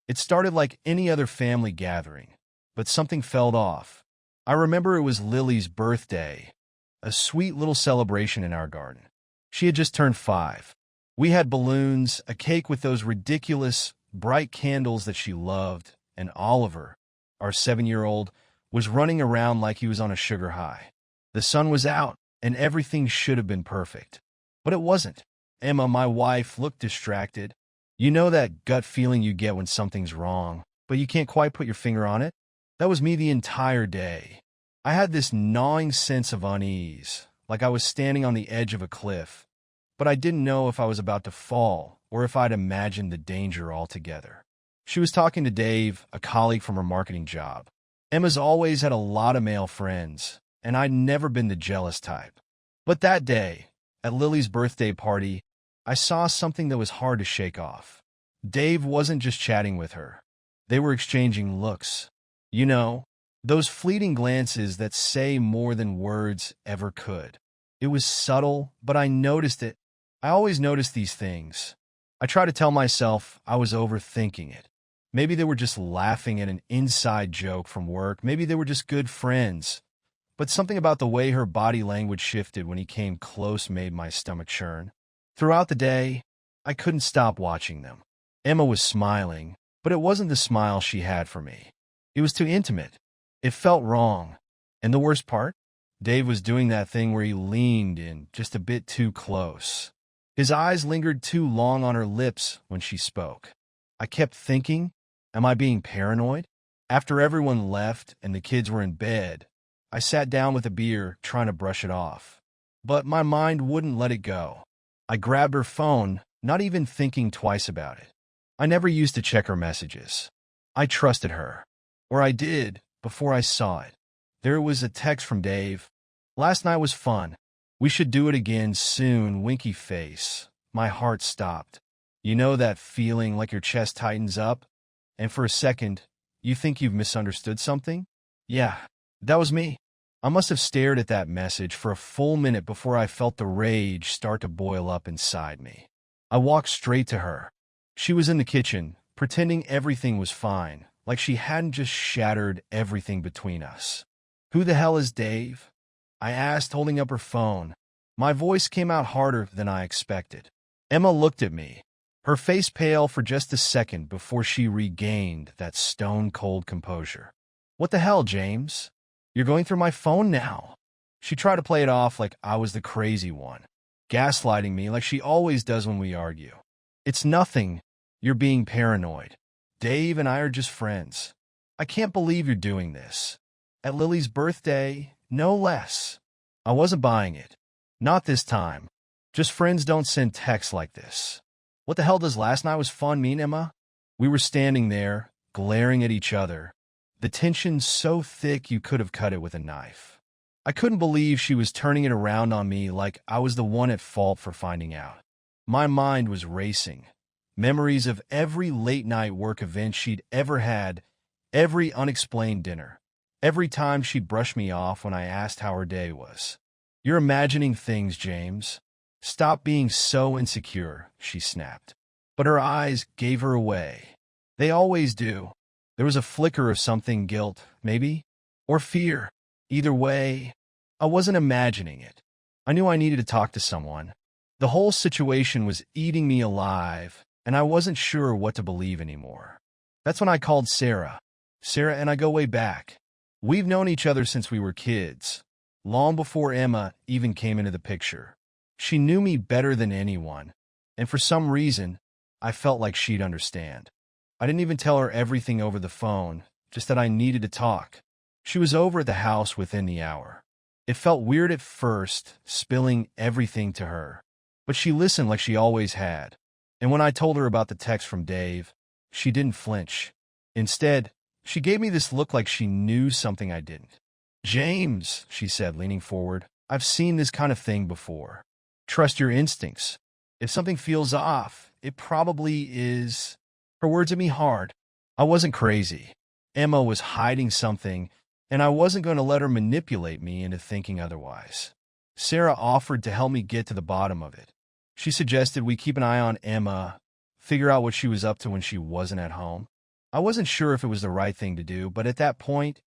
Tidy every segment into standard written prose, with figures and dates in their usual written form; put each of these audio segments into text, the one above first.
It started like any other family gathering, but something fell off. I remember it was Lily's birthday, a sweet little celebration in our garden. She had just turned 5. We had balloons, a cake with those ridiculous, bright candles that she loved, and Oliver, our 7-year-old, was running around like he was on a sugar high. The sun was out, and everything should have been perfect. But it wasn't. Emma, my wife, looked distracted. You know that gut feeling you get when something's wrong, but you can't quite put your finger on it? That was me the entire day. I had this gnawing sense of unease, like I was standing on the edge of a cliff, but I didn't know if I was about to fall or if I'd imagined the danger altogether. She was talking to Dave, a colleague from her marketing job. Emma's always had a lot of male friends, and I'd never been the jealous type. But that day, at Lily's birthday party, I saw something that was hard to shake off. Dave wasn't just chatting with her. They were exchanging looks. You know, those fleeting glances that say more than words ever could. It was subtle, but I noticed it. I always notice these things. I try to tell myself I was overthinking it. Maybe they were just laughing at an inside joke from work. Maybe they were just good friends. But something about the way her body language shifted when he came close made my stomach churn. Throughout the day, I couldn't stop watching them. Emma was smiling, but it wasn't the smile she had for me. It was too intimate. It felt wrong. And the worst part? Dave was doing that thing where he leaned in just a bit too close. His eyes lingered too long on her lips when she spoke. I kept thinking, am I being paranoid? After everyone left and the kids were in bed, I sat down with a beer trying to brush it off. But my mind wouldn't let it go. I grabbed her phone, not even thinking twice about it. I never used to check her messages. I trusted her. Or I did, before I saw it. There was a text from Dave. Last night was fun. We should do it again soon, winky face. My heart stopped. You know that feeling like your chest tightens up? And for a second, you think you've misunderstood something? Yeah, that was me. I must have stared at that message for a full minute before I felt the rage start to boil up inside me. I walked straight to her. She was in the kitchen, pretending everything was fine, like she hadn't just shattered everything between us. Who the hell is Dave? I asked, holding up her phone. My voice came out harder than I expected. Emma looked at me, her face pale for just a second before she regained that stone-cold composure. What the hell, James? You're going through my phone now. She tried to play it off like I was the crazy one, gaslighting me like she always does when we argue. It's nothing. You're being paranoid. Dave and I are just friends. I can't believe you're doing this. At Lily's birthday, no less. I wasn't buying it. Not this time. Just friends don't send texts like this. What the hell does last night was fun mean, Emma? We were standing there, glaring at each other. The tension so thick you could have cut it with a knife. I couldn't believe she was turning it around on me like I was the one at fault for finding out. My mind was racing. Memories of every late-night work event she'd ever had, every unexplained dinner, every time she'd brush me off when I asked how her day was. You're imagining things, James. Stop being so insecure, she snapped. But her eyes gave her away. They always do. There was a flicker of something, guilt, maybe? Or fear. Either way, I wasn't imagining it. I knew I needed to talk to someone. The whole situation was eating me alive, and I wasn't sure what to believe anymore. That's when I called Sarah. Sarah and I go way back. We've known each other since we were kids, long before Emma even came into the picture. She knew me better than anyone, and for some reason, I felt like she'd understand. I didn't even tell her everything over the phone, just that I needed to talk. She was over at the house within the hour. It felt weird at first, spilling everything to her, but she listened like she always had. And when I told her about the text from Dave, she didn't flinch. Instead, she gave me this look like she knew something I didn't. James, she said, leaning forward, I've seen this kind of thing before. Trust your instincts. If something feels off, it probably is. Her words hit me hard. I wasn't crazy. Emma was hiding something, and I wasn't going to let her manipulate me into thinking otherwise. Sarah offered to help me get to the bottom of it. She suggested we keep an eye on Emma, figure out what she was up to when she wasn't at home. I wasn't sure if it was the right thing to do, but at that point,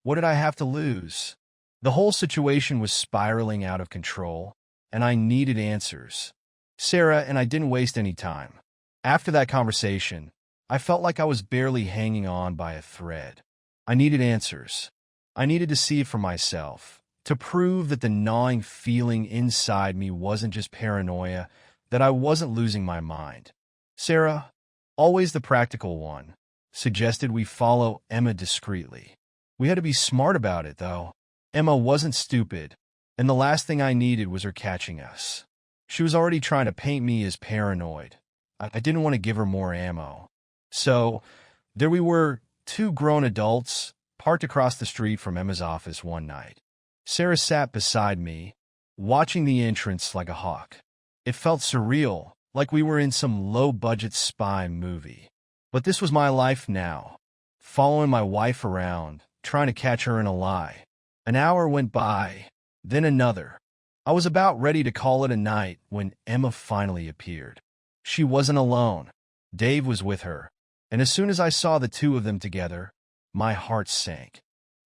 what did I have to lose? The whole situation was spiraling out of control, and I needed answers. Sarah and I didn't waste any time. After that conversation, I felt like I was barely hanging on by a thread. I needed answers. I needed to see it for myself, to prove that the gnawing feeling inside me wasn't just paranoia, that I wasn't losing my mind. Sarah, always the practical one, suggested we follow Emma discreetly. We had to be smart about it, though. Emma wasn't stupid, and the last thing I needed was her catching us. She was already trying to paint me as paranoid. I didn't want to give her more ammo. So, there we were, two grown adults, parked across the street from Emma's office one night. Sarah sat beside me, watching the entrance like a hawk. It felt surreal, like we were in some low-budget spy movie. But this was my life now, following my wife around, trying to catch her in a lie. An hour went by, then another. I was about ready to call it a night when Emma finally appeared. She wasn't alone. Dave was with her, and as soon as I saw the two of them together, my heart sank.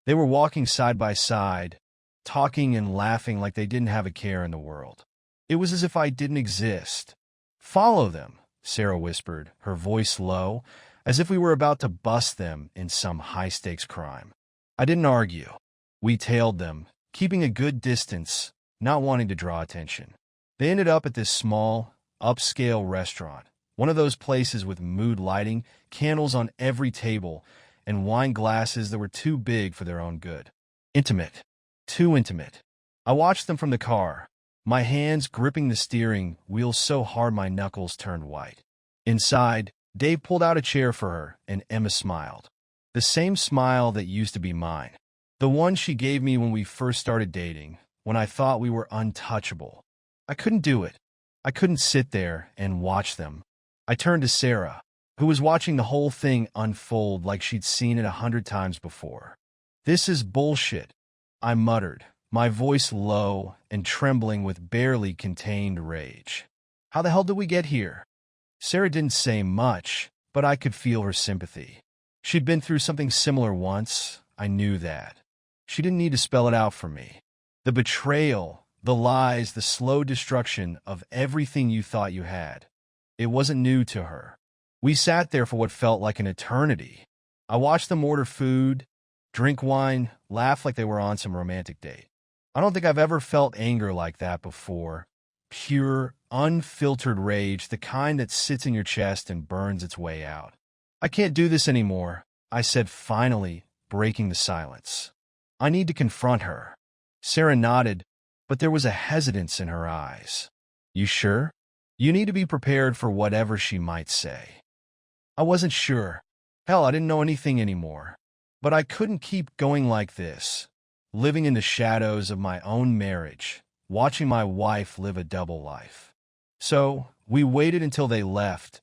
They were walking side by side, talking and laughing like they didn't have a care in the world. It was as if I didn't exist. "Follow them," Sarah whispered, her voice low, as if we were about to bust them in some high-stakes crime. I didn't argue. We tailed them, keeping a good distance, not wanting to draw attention. They ended up at this small, upscale restaurant, one of those places with mood lighting, candles on every table, and wine glasses that were too big for their own good. Intimate. Too intimate. I watched them from the car, my hands gripping the steering wheel so hard my knuckles turned white. Inside, Dave pulled out a chair for her, and Emma smiled. The same smile that used to be mine. The one she gave me when we first started dating, when I thought we were untouchable. I couldn't do it. I couldn't sit there and watch them. I turned to Sarah, who was watching the whole thing unfold like she'd seen it 100 times before. "This is bullshit," I muttered, my voice low and trembling with barely contained rage. "How the hell did we get here?" Sarah didn't say much, but I could feel her sympathy. She'd been through something similar once, I knew that. She didn't need to spell it out for me. The betrayal, the lies, the slow destruction of everything you thought you had. It wasn't new to her. We sat there for what felt like an eternity. I watched them order food, drink wine, laugh like they were on some romantic date. I don't think I've ever felt anger like that before. Pure, unfiltered rage, the kind that sits in your chest and burns its way out. "I can't do this anymore," I said finally, breaking the silence. "I need to confront her." Sarah nodded, but there was a hesitance in her eyes. "You sure? You need to be prepared for whatever she might say." I wasn't sure. Hell, I didn't know anything anymore. But I couldn't keep going like this, living in the shadows of my own marriage, watching my wife live a double life. So, we waited until they left,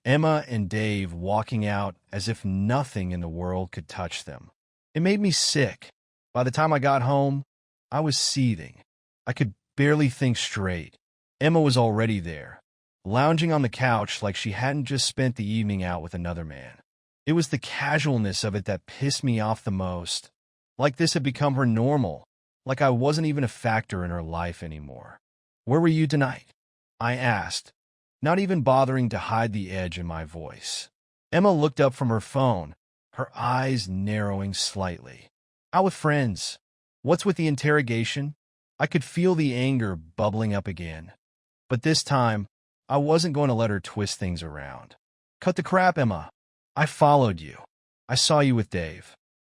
Emma and Dave walking out as if nothing in the world could touch them. It made me sick. By the time I got home, I was seething. I could barely think straight. Emma was already there, lounging on the couch like she hadn't just spent the evening out with another man. It was the casualness of it that pissed me off the most. Like this had become her normal, like I wasn't even a factor in her life anymore. "Where were you tonight?" I asked, not even bothering to hide the edge in my voice. Emma looked up from her phone, her eyes narrowing slightly. "Out with friends." "What's with the interrogation?" I could feel the anger bubbling up again. But this time, I wasn't going to let her twist things around. "Cut the crap, Emma. I followed you. I saw you with Dave."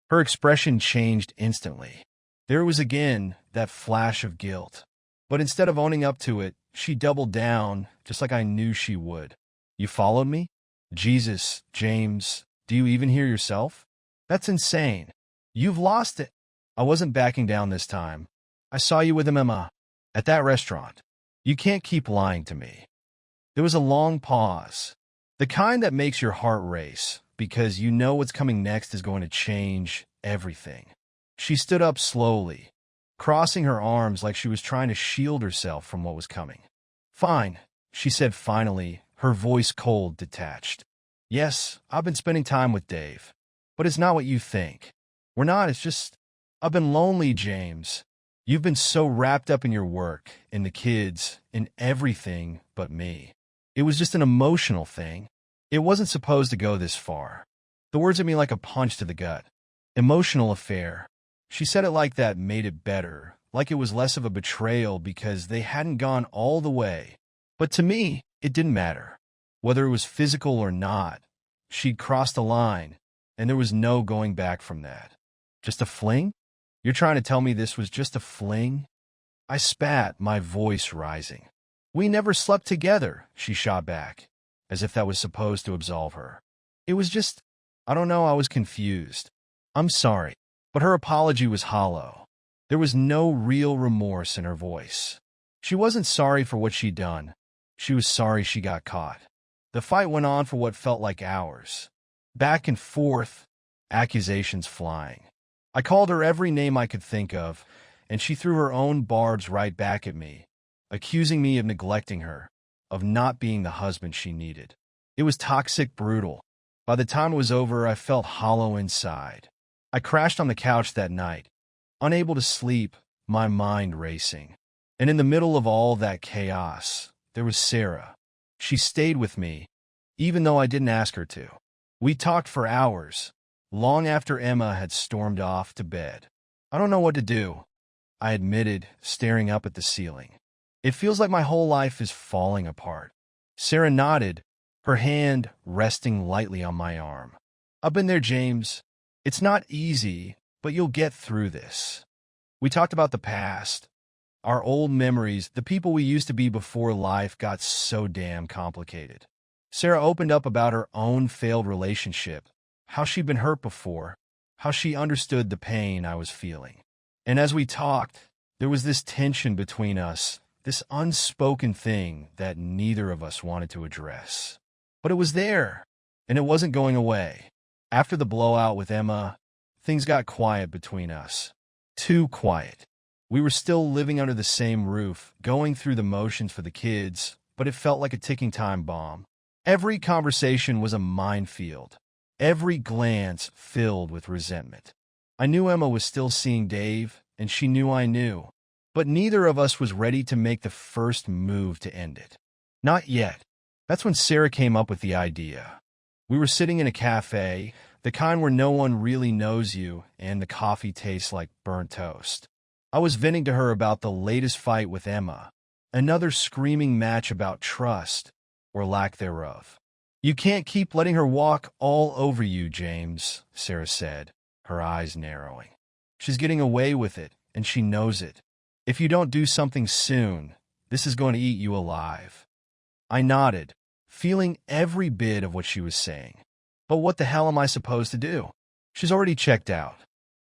Her expression changed instantly. There was again that flash of guilt. But instead of owning up to it, she doubled down, just like I knew she would. "You followed me? Jesus, James, do you even hear yourself? That's insane. You've lost it." I wasn't backing down this time. "I saw you with him, Emma, at that restaurant. You can't keep lying to me." There was a long pause, the kind that makes your heart race, because you know what's coming next is going to change everything. She stood up slowly, crossing her arms like she was trying to shield herself from what was coming. "Fine," she said finally, her voice cold, detached. Yes, I've been spending time with Dave. But it's not what you think. We're not, it's just, I've been lonely, James. You've been so wrapped up in your work, in the kids, in everything but me. It was just an emotional thing. It wasn't supposed to go this far. The words hit me like a punch to the gut. Emotional affair. She said it like that made it better, like it was less of a betrayal because they hadn't gone all the way. But to me, it didn't matter. Whether it was physical or not, she'd crossed a line, and there was no going back from that. Just a fling? You're trying to tell me this was just a fling? I spat, my voice rising. We never slept together, she shot back, as if that was supposed to absolve her. It was just, I don't know, I was confused. I'm sorry, but her apology was hollow. There was no real remorse in her voice. She wasn't sorry for what she'd done. She was sorry she got caught. The fight went on for what felt like hours. Back and forth, accusations flying. I called her every name I could think of, and she threw her own barbs right back at me, accusing me of neglecting her, of not being the husband she needed. It was toxic, brutal. By the time it was over, I felt hollow inside. I crashed on the couch that night, unable to sleep, my mind racing. And in the middle of all that chaos, there was Sarah. She stayed with me, even though I didn't ask her to. We talked for hours, long after Emma had stormed off to bed. I don't know what to do, I admitted, staring up at the ceiling. It feels like my whole life is falling apart. Sarah nodded, her hand resting lightly on my arm. I've been there, James. It's not easy, but you'll get through this. We talked about the past, our old memories, the people we used to be before life got so damn complicated. Sarah opened up about her own failed relationship, how she'd been hurt before, how she understood the pain I was feeling. And as we talked, there was this tension between us, this unspoken thing that neither of us wanted to address. But it was there, and it wasn't going away. After the blowout with Emma, things got quiet between us. Too quiet. We were still living under the same roof, going through the motions for the kids, but it felt like a ticking time bomb. Every conversation was a minefield. Every glance filled with resentment. I knew Emma was still seeing Dave, and she knew I knew. But neither of us was ready to make the first move to end it. Not yet. That's when Sarah came up with the idea. We were sitting in a cafe, the kind where no one really knows you, and the coffee tastes like burnt toast. I was venting to her about the latest fight with Emma, another screaming match about trust, or lack thereof. You can't keep letting her walk all over you, James, Sarah said, her eyes narrowing. She's getting away with it, and she knows it. If you don't do something soon, this is going to eat you alive. I nodded, feeling every bit of what she was saying. But what the hell am I supposed to do? She's already checked out.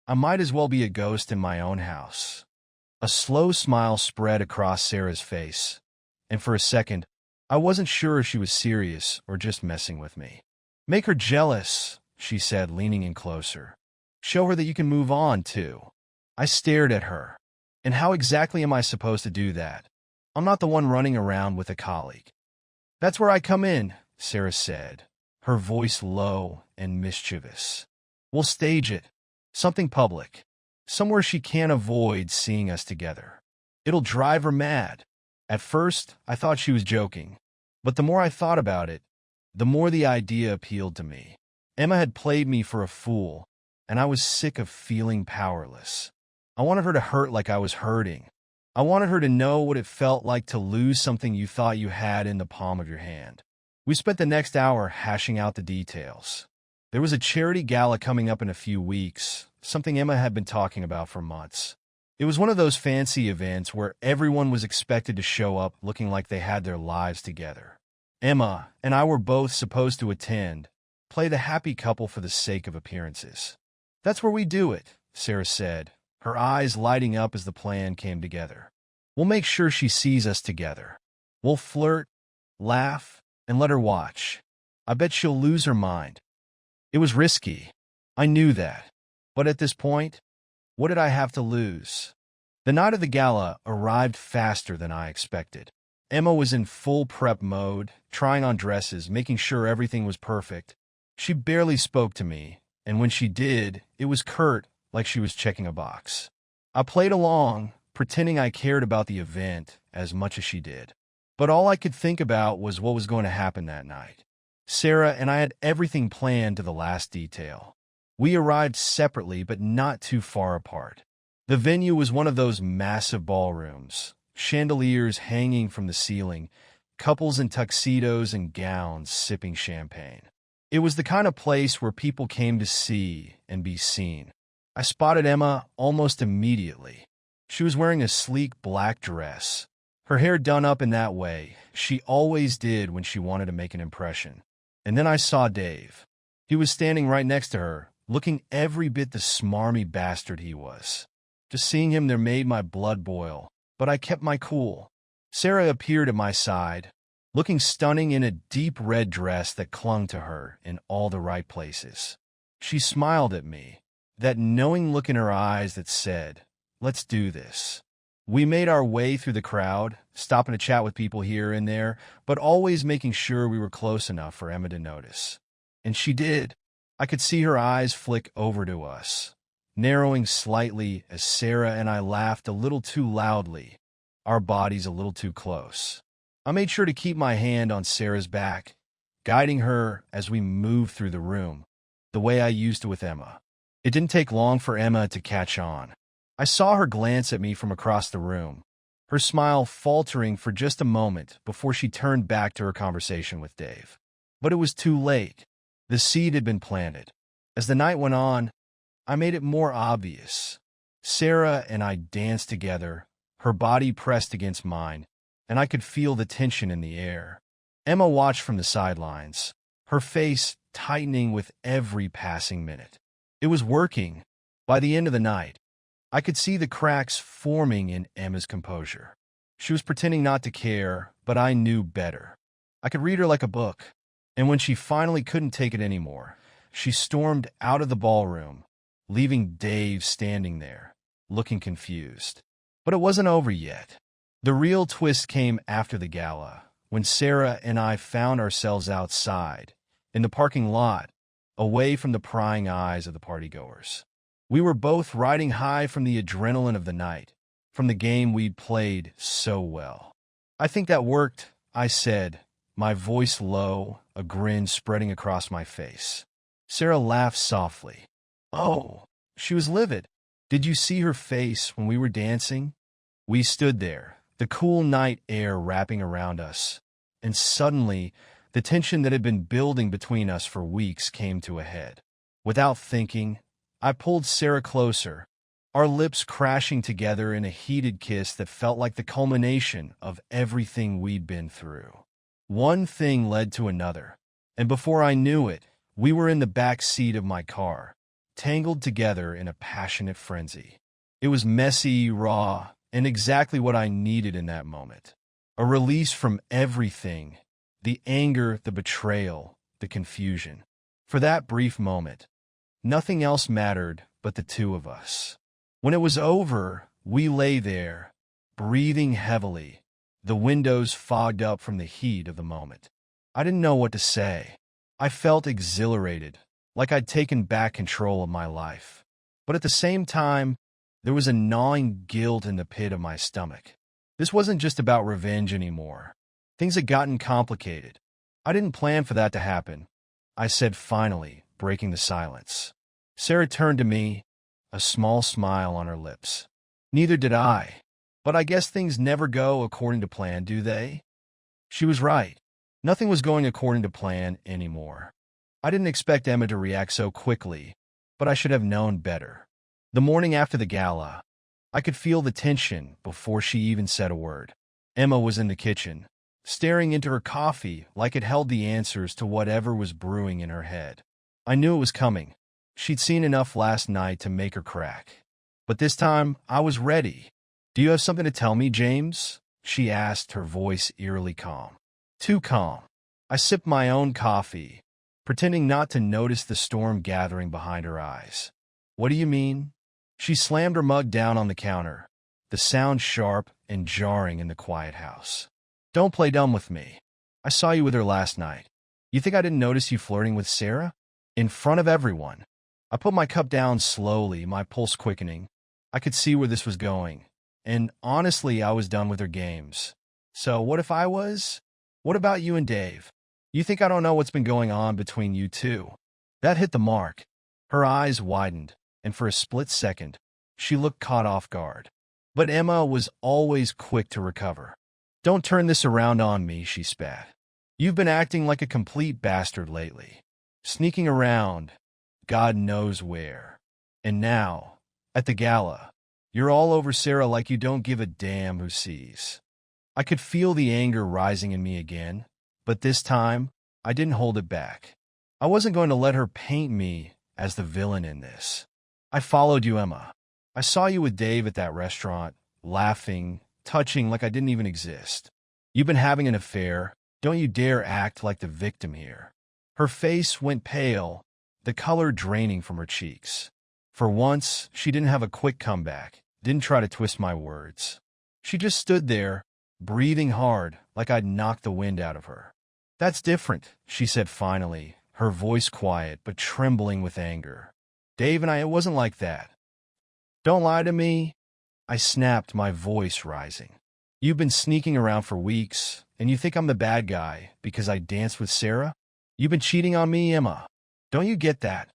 I might as well be a ghost in my own house. A slow smile spread across Sarah's face, and for a second, I wasn't sure if she was serious or just messing with me. Make her jealous, she said, leaning in closer. Show her that you can move on, too. I stared at her. And how exactly am I supposed to do that? I'm not the one running around with a colleague. That's where I come in, Sarah said, her voice low and mischievous. We'll stage it. Something public. Somewhere she can't avoid seeing us together. It'll drive her mad. At first, I thought she was joking. But the more I thought about it, the more the idea appealed to me. Emma had played me for a fool, and I was sick of feeling powerless. I wanted her to hurt like I was hurting. I wanted her to know what it felt like to lose something you thought you had in the palm of your hand. We spent the next hour hashing out the details. There was a charity gala coming up in a few weeks, something Emma had been talking about for months. It was one of those fancy events where everyone was expected to show up looking like they had their lives together. Emma and I were both supposed to attend, play the happy couple for the sake of appearances. That's where we do it, Sarah said, her eyes lighting up as the plan came together. We'll make sure she sees us together. We'll flirt, laugh, and let her watch. I bet she'll lose her mind. It was risky. I knew that. But at this point, what did I have to lose? The night of the gala arrived faster than I expected. Emma was in full prep mode, trying on dresses, making sure everything was perfect. She barely spoke to me, and when she did, it was curt, like she was checking a box. I played along, pretending I cared about the event as much as she did. But all I could think about was what was going to happen that night. Sarah and I had everything planned to the last detail. We arrived separately but not too far apart. The venue was one of those massive ballrooms, chandeliers hanging from the ceiling, couples in tuxedos and gowns sipping champagne. It was the kind of place where people came to see and be seen. I spotted Emma almost immediately. She was wearing a sleek black dress, her hair done up in that way she always did when she wanted to make an impression. And then I saw Dave. He was standing right next to her, looking every bit the smarmy bastard he was. Just seeing him there made my blood boil, but I kept my cool. Sarah appeared at my side, looking stunning in a deep red dress that clung to her in all the right places. She smiled at me, that knowing look in her eyes that said, "Let's do this." We made our way through the crowd, stopping to chat with people here and there, but always making sure we were close enough for Emma to notice. And she did. I could see her eyes flick over to us, narrowing slightly as Sarah and I laughed a little too loudly, our bodies a little too close. I made sure to keep my hand on Sarah's back, guiding her as we moved through the room, the way I used to with Emma. It didn't take long for Emma to catch on. I saw her glance at me from across the room, her smile faltering for just a moment before she turned back to her conversation with Dave. But it was too late. The seed had been planted. As the night went on, I made it more obvious. Sarah and I danced together, her body pressed against mine, and I could feel the tension in the air. Emma watched from the sidelines, her face tightening with every passing minute. It was working. By the end of the night, I could see the cracks forming in Emma's composure. She was pretending not to care, but I knew better. I could read her like a book, and when she finally couldn't take it anymore, she stormed out of the ballroom, leaving Dave standing there, looking confused. But it wasn't over yet. The real twist came after the gala, when Sarah and I found ourselves outside, in the parking lot, away from the prying eyes of the partygoers. We were both riding high from the adrenaline of the night, from the game we'd played so well. "I think that worked," I said, my voice low, a grin spreading across my face. Sarah laughed softly. "Oh," she was livid. "Did you see her face when we were dancing?" We stood there, the cool night air wrapping around us, and suddenly, the tension that had been building between us for weeks came to a head. Without thinking, I pulled Sarah closer, our lips crashing together in a heated kiss that felt like the culmination of everything we'd been through. One thing led to another, and before I knew it, we were in the back seat of my car, tangled together in a passionate frenzy. It was messy, raw, and exactly what I needed in that moment. A release from everything, the anger, the betrayal, the confusion. For that brief moment, nothing else mattered but the two of us. When it was over, we lay there, breathing heavily, the windows fogged up from the heat of the moment. I didn't know what to say. I felt exhilarated, like I'd taken back control of my life. But at the same time, there was a gnawing guilt in the pit of my stomach. This wasn't just about revenge anymore. Things had gotten complicated. I didn't plan for that to happen, I said finally, breaking the silence. Sarah turned to me, a small smile on her lips. "Neither did I. But I guess things never go according to plan, do they?" She was right. Nothing was going according to plan anymore. I didn't expect Emma to react so quickly, but I should have known better. The morning after the gala, I could feel the tension before she even said a word. Emma was in the kitchen, staring into her coffee like it held the answers to whatever was brewing in her head. I knew it was coming. She'd seen enough last night to make her crack. But this time, I was ready. "Do you have something to tell me, James?" she asked, her voice eerily calm. Too calm. I sipped my own coffee, pretending not to notice the storm gathering behind her eyes. "What do you mean?" She slammed her mug down on the counter, the sound sharp and jarring in the quiet house. Don't play dumb with me. I saw you with her last night. You think I didn't notice you flirting with Sarah? In front of everyone. I put my cup down slowly, my pulse quickening. I could see where this was going. And honestly, I was done with her games. So what if I was? What about you and Dave? You think I don't know what's been going on between you two? That hit the mark. Her eyes widened, and for a split second, she looked caught off guard. But Emma was always quick to recover. Don't turn this around on me, she spat. You've been acting like a complete bastard lately. Sneaking around, God knows where. And now, at the gala, you're all over Sarah like you don't give a damn who sees. I could feel the anger rising in me again, but this time, I didn't hold it back. I wasn't going to let her paint me as the villain in this. I followed you, Emma. I saw you with Dave at that restaurant, laughing, touching like I didn't even exist. You've been having an affair. Don't you dare act like the victim here. Her face went pale, the color draining from her cheeks. For once, she didn't have a quick comeback, didn't try to twist my words. She just stood there, breathing hard, like I'd knocked the wind out of her. That's different, she said finally, her voice quiet but trembling with anger. Dave and I, it wasn't like that. Don't lie to me, I snapped, my voice rising. You've been sneaking around for weeks, and you think I'm the bad guy because I danced with Sarah? You've been cheating on me, Emma. Don't you get that?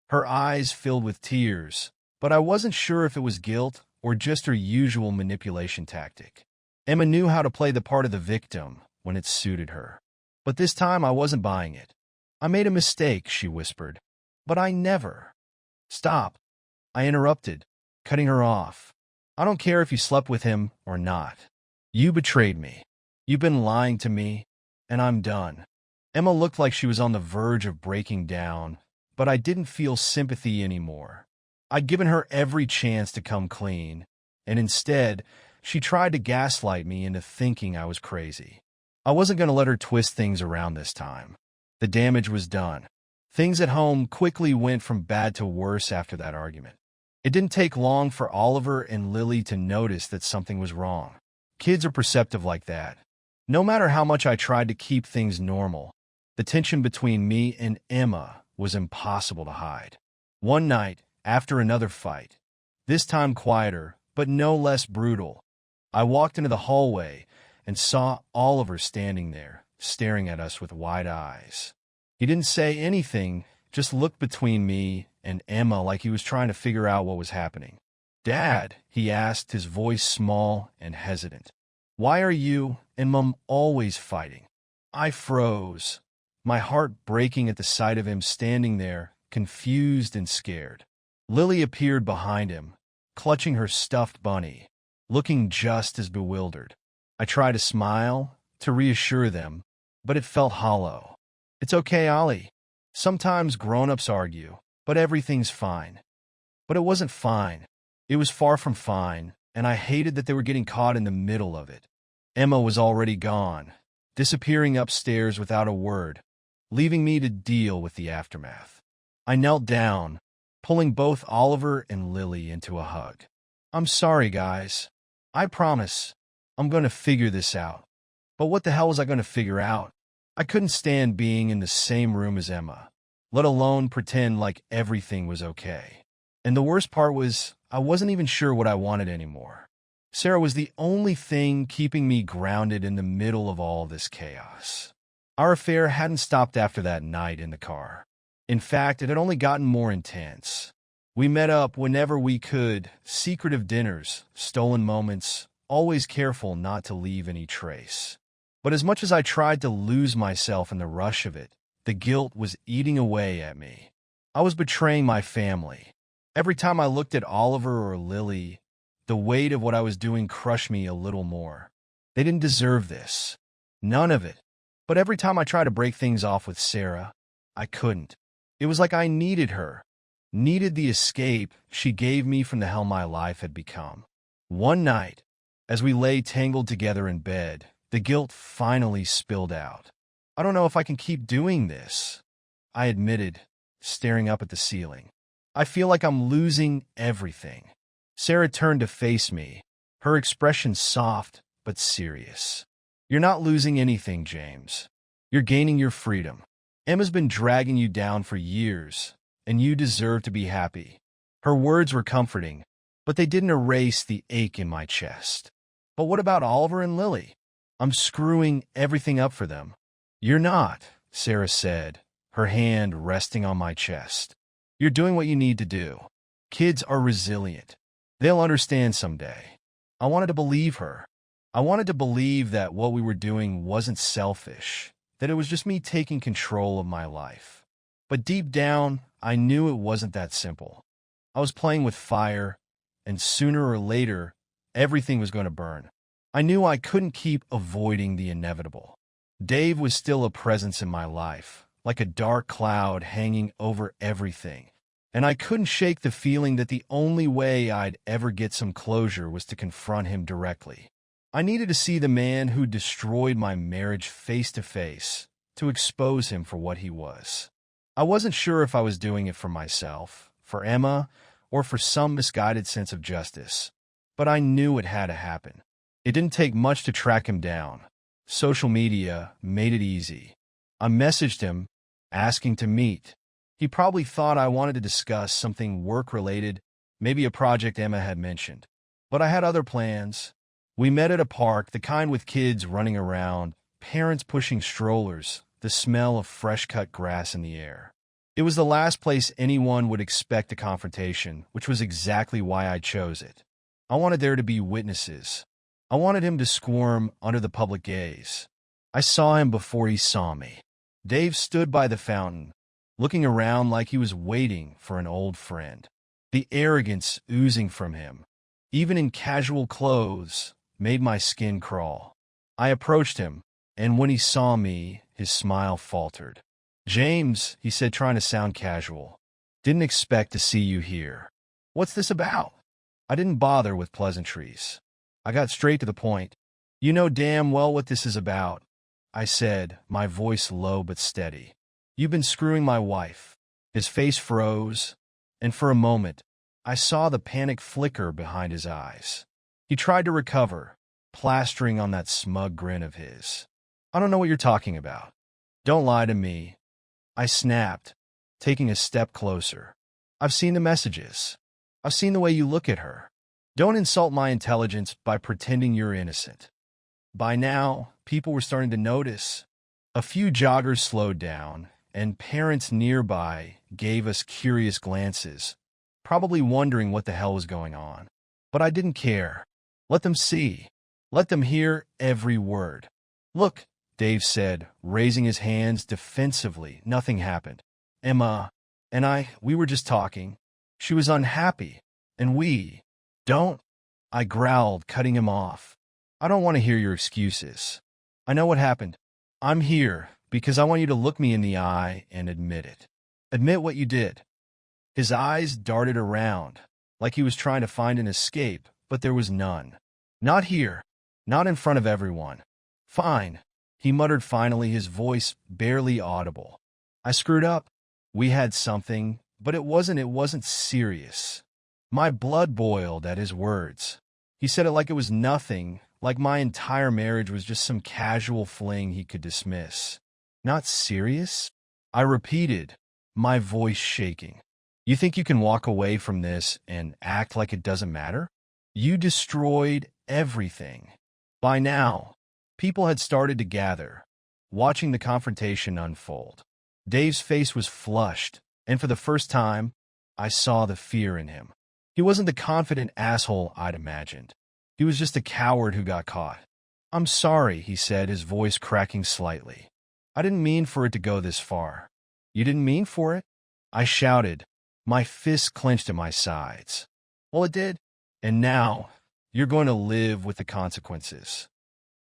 Her eyes filled with tears, but I wasn't sure if it was guilt or just her usual manipulation tactic. Emma knew how to play the part of the victim when it suited her. But this time I wasn't buying it. I made a mistake, she whispered. But I never. Stop. I interrupted, cutting her off. I don't care if you slept with him or not. You betrayed me. You've been lying to me, and I'm done. Emma looked like she was on the verge of breaking down, but I didn't feel sympathy anymore. I'd given her every chance to come clean, and instead, she tried to gaslight me into thinking I was crazy. I wasn't going to let her twist things around this time. The damage was done. Things at home quickly went from bad to worse after that argument. It didn't take long for Oliver and Lily to notice that something was wrong. Kids are perceptive like that. No matter how much I tried to keep things normal, the tension between me and Emma was impossible to hide. One night, after another fight, this time quieter, but no less brutal, I walked into the hallway and saw Oliver standing there, staring at us with wide eyes. He didn't say anything, just looked between me and Emma like he was trying to figure out what was happening. Dad, he asked, his voice small and hesitant. Why are you and Mom always fighting? I froze, my heart breaking at the sight of him standing there, confused and scared. Lily appeared behind him, clutching her stuffed bunny, looking just as bewildered. I tried to smile, to reassure them, but it felt hollow. It's okay, Ollie. Sometimes grown-ups argue, but everything's fine. But it wasn't fine. It was far from fine, and I hated that they were getting caught in the middle of it. Emma was already gone, disappearing upstairs without a word, leaving me to deal with the aftermath. I knelt down, pulling both Oliver and Lily into a hug. I'm sorry, guys. I promise. I'm going to figure this out. But what the hell was I going to figure out? I couldn't stand being in the same room as Emma, let alone pretend like everything was okay. And the worst part was, I wasn't even sure what I wanted anymore. Sarah was the only thing keeping me grounded in the middle of all this chaos. Our affair hadn't stopped after that night in the car. In fact, it had only gotten more intense. We met up whenever we could, secretive dinners, stolen moments, always careful not to leave any trace. But as much as I tried to lose myself in the rush of it, the guilt was eating away at me. I was betraying my family. Every time I looked at Oliver or Lily, the weight of what I was doing crushed me a little more. They didn't deserve this. None of it. But every time I tried to break things off with Sarah, I couldn't. It was like I needed her, needed the escape she gave me from the hell my life had become. One night, as we lay tangled together in bed, the guilt finally spilled out. I don't know if I can keep doing this, I admitted, staring up at the ceiling. I feel like I'm losing everything. Sarah turned to face me, her expression soft but serious. You're not losing anything, James. You're gaining your freedom. Emma's been dragging you down for years, and you deserve to be happy. Her words were comforting, but they didn't erase the ache in my chest. But what about Oliver and Lily? I'm screwing everything up for them. You're not, Sarah said, her hand resting on my chest. You're doing what you need to do. Kids are resilient. They'll understand someday. I wanted to believe her. I wanted to believe that what we were doing wasn't selfish, that it was just me taking control of my life. But deep down, I knew it wasn't that simple. I was playing with fire, and sooner or later, everything was going to burn. I knew I couldn't keep avoiding the inevitable. Dave was still a presence in my life, like a dark cloud hanging over everything. And I couldn't shake the feeling that the only way I'd ever get some closure was to confront him directly. I needed to see the man who destroyed my marriage face to face, to expose him for what he was. I wasn't sure if I was doing it for myself, for Emma, or for some misguided sense of justice. But I knew it had to happen. It didn't take much to track him down. Social media made it easy. I messaged him, asking to meet. He probably thought I wanted to discuss something work-related, maybe a project Emma had mentioned. But I had other plans. We met at a park, the kind with kids running around, parents pushing strollers, the smell of fresh-cut grass in the air. It was the last place anyone would expect a confrontation, which was exactly why I chose it. I wanted there to be witnesses. I wanted him to squirm under the public gaze. I saw him before he saw me. Dave stood by the fountain, looking around like he was waiting for an old friend. The arrogance oozing from him, even in casual clothes, made my skin crawl. I approached him, and when he saw me, his smile faltered. "James," he said, trying to sound casual, "didn't expect to see you here. What's this about?" I didn't bother with pleasantries. I got straight to the point. "You know damn well what this is about," I said, my voice low but steady. "You've been screwing my wife." His face froze, and for a moment, I saw the panic flicker behind his eyes. He tried to recover, plastering on that smug grin of his. "I don't know what you're talking about. Don't lie to me," I snapped, taking a step closer. "I've seen the messages. I've seen the way you look at her. Don't insult my intelligence by pretending you're innocent." By now, people were starting to notice. A few joggers slowed down, and parents nearby gave us curious glances, probably wondering what the hell was going on. But I didn't care. Let them see. Let them hear every word. "Look," Dave said, raising his hands defensively. "Nothing happened. Emma and we were just talking. She was unhappy, and we don't." I growled, cutting him off. "I don't want to hear your excuses. I know what happened. I'm here because I want you to look me in the eye and admit it. Admit what you did." His eyes darted around, like he was trying to find an escape, but there was none. "Not here. Not in front of everyone." "Fine," he muttered finally, his voice barely audible. "I screwed up. We had something, but it wasn't serious." My blood boiled at his words. He said it like it was nothing, like my entire marriage was just some casual fling he could dismiss. "Not serious?" I repeated, my voice shaking. "You think you can walk away from this and act like it doesn't matter? You destroyed everything." By now, people had started to gather, watching the confrontation unfold. Dave's face was flushed, and for the first time, I saw the fear in him. He wasn't the confident asshole I'd imagined. He was just a coward who got caught. "I'm sorry," he said, his voice cracking slightly. "I didn't mean for it to go this far." "You didn't mean for it?" I shouted, my fists clenched at my sides. "Well, it did. And now, you're going to live with the consequences."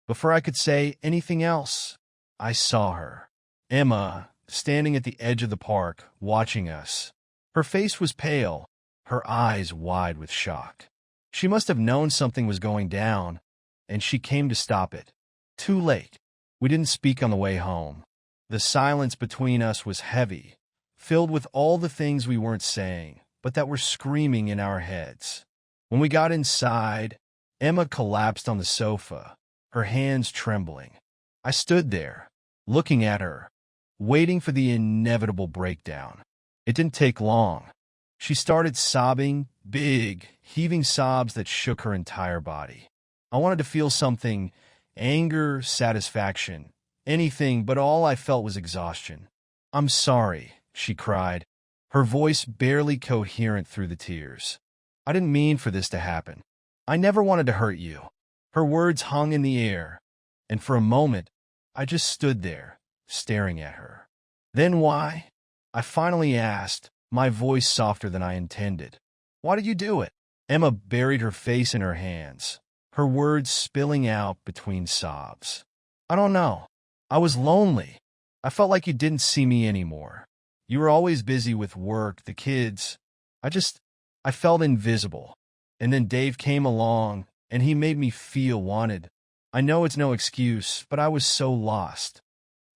Before I could say anything else, I saw her. Emma, standing at the edge of the park, watching us. Her face was pale, her eyes wide with shock. She must have known something was going down, and she came to stop it. Too late. We didn't speak on the way home. The silence between us was heavy, filled with all the things we weren't saying, but that were screaming in our heads. When we got inside, Emma collapsed on the sofa, her hands trembling. I stood there, looking at her, waiting for the inevitable breakdown. It didn't take long. She started sobbing, big, heaving sobs that shook her entire body. I wanted to feel something, anger, satisfaction, anything, but all I felt was exhaustion. "I'm sorry," she cried, her voice barely coherent through the tears. "I didn't mean for this to happen. I never wanted to hurt you." Her words hung in the air, and for a moment, I just stood there, staring at her. "Then why?" I finally asked, my voice softer than I intended. "Why did you do it?" Emma buried her face in her hands, her words spilling out between sobs. "I don't know. I was lonely. I felt like you didn't see me anymore. You were always busy with work, the kids. I felt invisible. And then Dave came along, and he made me feel wanted. I know it's no excuse, but I was so lost."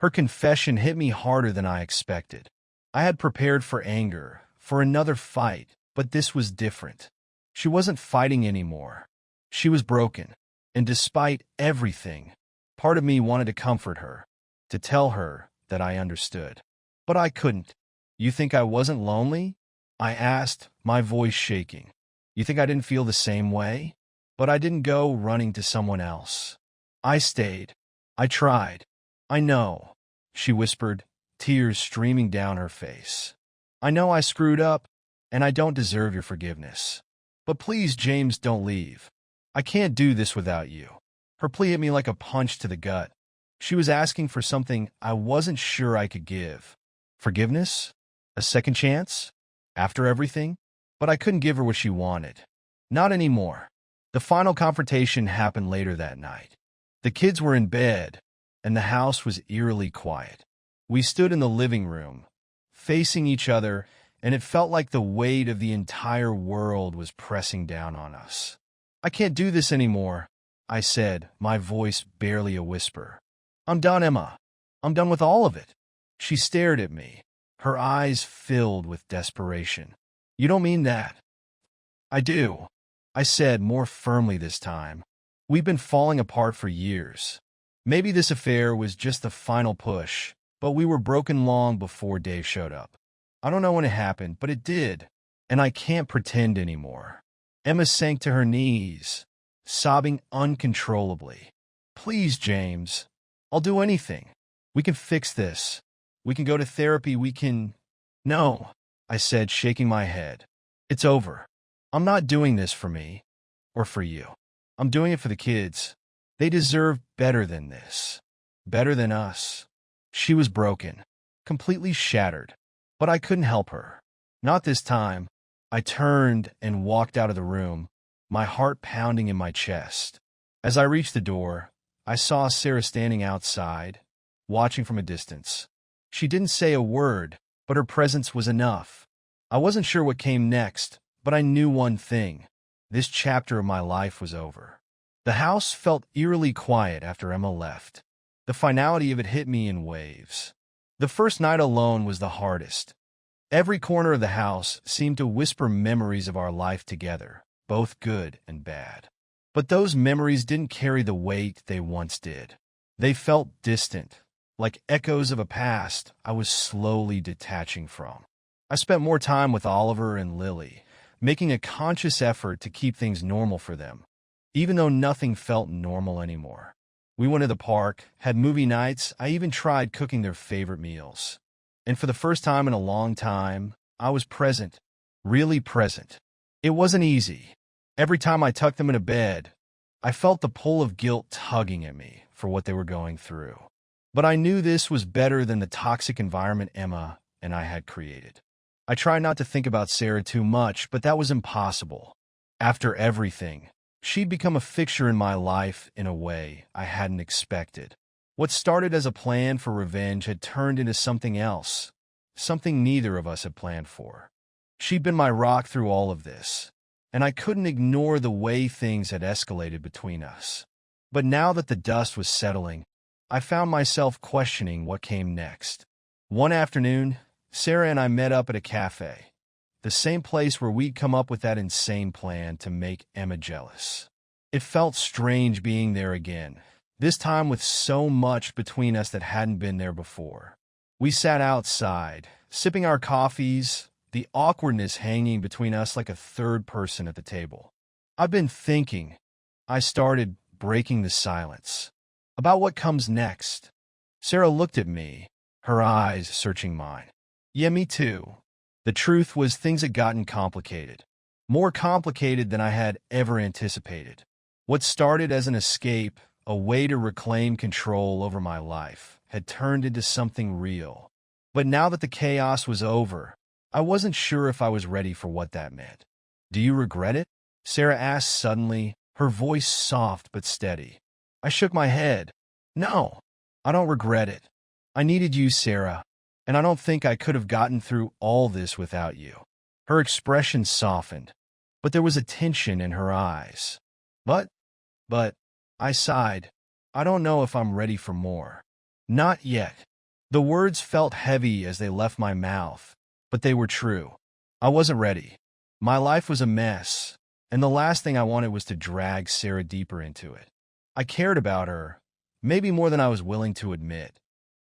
Her confession hit me harder than I expected. I had prepared for anger, for another fight, but this was different. She wasn't fighting anymore. She was broken, and despite everything, part of me wanted to comfort her, to tell her that I understood. But I couldn't. "You think I wasn't lonely?" I asked, my voice shaking. "You think I didn't feel the same way?" But I didn't go running to someone else. I stayed. I tried. "I know," she whispered, tears streaming down her face. "I know I screwed up, and I don't deserve your forgiveness. But please, James, don't leave. I can't do this without you." Her plea hit me like a punch to the gut. She was asking for something I wasn't sure I could give. Forgiveness? A second chance? After everything? But I couldn't give her what she wanted. Not anymore. The final confrontation happened later that night. The kids were in bed, and the house was eerily quiet. We stood in the living room, facing each other, and it felt like the weight of the entire world was pressing down on us. "I can't do this anymore," I said, my voice barely a whisper. "I'm done, Emma. I'm done with all of it." She stared at me, her eyes filled with desperation. "You don't mean that?" "I do," I said more firmly this time. "We've been falling apart for years. Maybe this affair was just the final push, but we were broken long before Dave showed up. I don't know when it happened, but it did, and I can't pretend anymore." Emma sank to her knees, sobbing uncontrollably. "Please, James. I'll do anything. We can fix this. We can go to therapy. We can—" "No," I said, shaking my head. "It's over. I'm not doing this for me, or for you. I'm doing it for the kids. They deserve better than this. Better than us." She was broken, completely shattered, but I couldn't help her. Not this time. I turned and walked out of the room, my heart pounding in my chest. As I reached the door, I saw Sarah standing outside, watching from a distance. She didn't say a word, but her presence was enough. I wasn't sure what came next, but I knew one thing. This chapter of my life was over. The house felt eerily quiet after Emma left. The finality of it hit me in waves. The first night alone was the hardest. Every corner of the house seemed to whisper memories of our life together, both good and bad. But those memories didn't carry the weight they once did. They felt distant, like echoes of a past I was slowly detaching from. I spent more time with Oliver and Lily, making a conscious effort to keep things normal for them, even though nothing felt normal anymore. We went to the park, had movie nights. I even tried cooking their favorite meals. And for the first time in a long time, I was present, really present. It wasn't easy. Every time I tucked them into bed, I felt the pull of guilt tugging at me for what they were going through. But I knew this was better than the toxic environment Emma and I had created. I tried not to think about Sarah too much, but that was impossible. After everything, she'd become a fixture in my life in a way I hadn't expected. What started as a plan for revenge had turned into something else, something neither of us had planned for. She'd been my rock through all of this, and I couldn't ignore the way things had escalated between us. But now that the dust was settling, I found myself questioning what came next. One afternoon, Sarah and I met up at a cafe, the same place where we'd come up with that insane plan to make Emma jealous. It felt strange being there again, this time with so much between us that hadn't been there before. We sat outside, sipping our coffees, the awkwardness hanging between us like a third person at the table. I've been thinking, I started, breaking the silence, about what comes next. Sarah looked at me, her eyes searching mine. Yeah, me too. The truth was things had gotten complicated. More complicated than I had ever anticipated. What started as an escape, a way to reclaim control over my life, had turned into something real. But now that the chaos was over, I wasn't sure if I was ready for what that meant. Do you regret it? Sarah asked suddenly, her voice soft but steady. I shook my head. No, I don't regret it. I needed you, Sarah, and I don't think I could have gotten through all this without you. Her expression softened, but there was a tension in her eyes. But, I sighed. I don't know if I'm ready for more. Not yet. The words felt heavy as they left my mouth, but they were true. I wasn't ready. My life was a mess, and the last thing I wanted was to drag Sarah deeper into it. I cared about her, maybe more than I was willing to admit,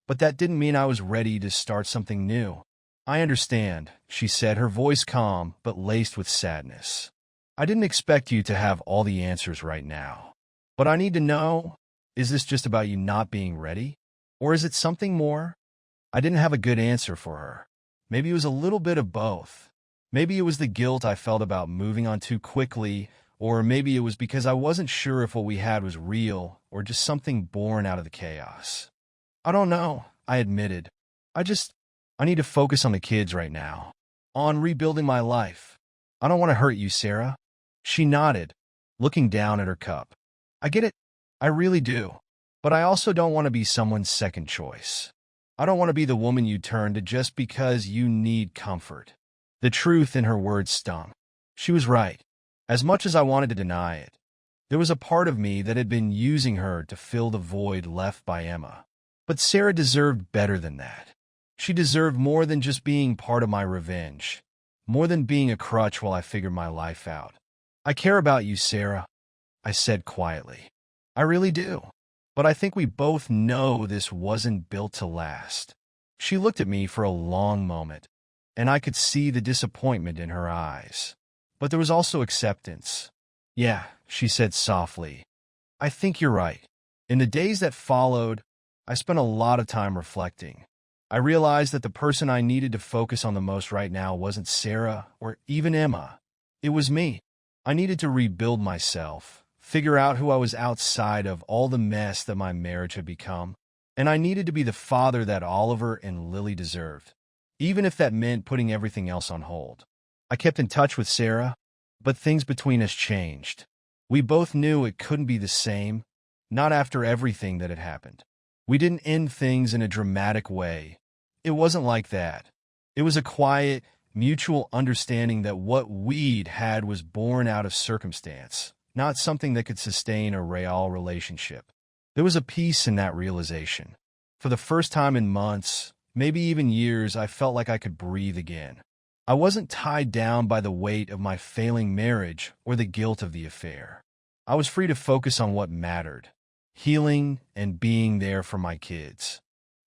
but that didn't mean I was ready to start something new. I understand, she said, her voice calm but laced with sadness. I didn't expect you to have all the answers right now. But I need to know, is this just about you not being ready? Or is it something more? I didn't have a good answer for her. Maybe it was a little bit of both. Maybe it was the guilt I felt about moving on too quickly, or maybe it was because I wasn't sure if what we had was real or just something born out of the chaos. I don't know, I admitted. I need to focus on the kids right now, on rebuilding my life. I don't want to hurt you, Sarah. She nodded, looking down at her cup. I get it. I really do. But I also don't want to be someone's second choice. I don't want to be the woman you turn to just because you need comfort. The truth in her words stung. She was right. As much as I wanted to deny it, there was a part of me that had been using her to fill the void left by Emma. But Sarah deserved better than that. She deserved more than just being part of my revenge, more than being a crutch while I figured my life out. I care about you, Sarah, I said quietly. I really do. But I think we both know this wasn't built to last. She looked at me for a long moment, and I could see the disappointment in her eyes. But there was also acceptance. Yeah, she said softly. I think you're right. In the days that followed, I spent a lot of time reflecting. I realized that the person I needed to focus on the most right now wasn't Sarah or even Emma. It was me. I needed to rebuild myself, figure out who I was outside of all the mess that my marriage had become, and I needed to be the father that Oliver and Lily deserved, even if that meant putting everything else on hold. I kept in touch with Sarah, but things between us changed. We both knew it couldn't be the same, not after everything that had happened. We didn't end things in a dramatic way. It wasn't like that. It was a quiet, mutual understanding that what we'd had was born out of circumstance, not something that could sustain a real relationship. There was a peace in that realization. For the first time in months, maybe even years, I felt like I could breathe again. I wasn't tied down by the weight of my failing marriage or the guilt of the affair. I was free to focus on what mattered, healing and being there for my kids.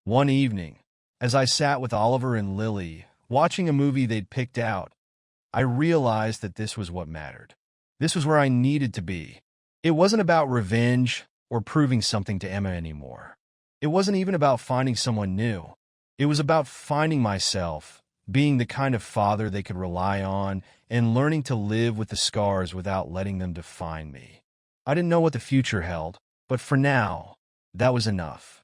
One evening, as I sat with Oliver and Lily, watching a movie they'd picked out, I realized that this was what mattered. This was where I needed to be. It wasn't about revenge or proving something to Emma anymore. It wasn't even about finding someone new. It was about finding myself, being the kind of father they could rely on, and learning to live with the scars without letting them define me. I didn't know what the future held, but for now, that was enough.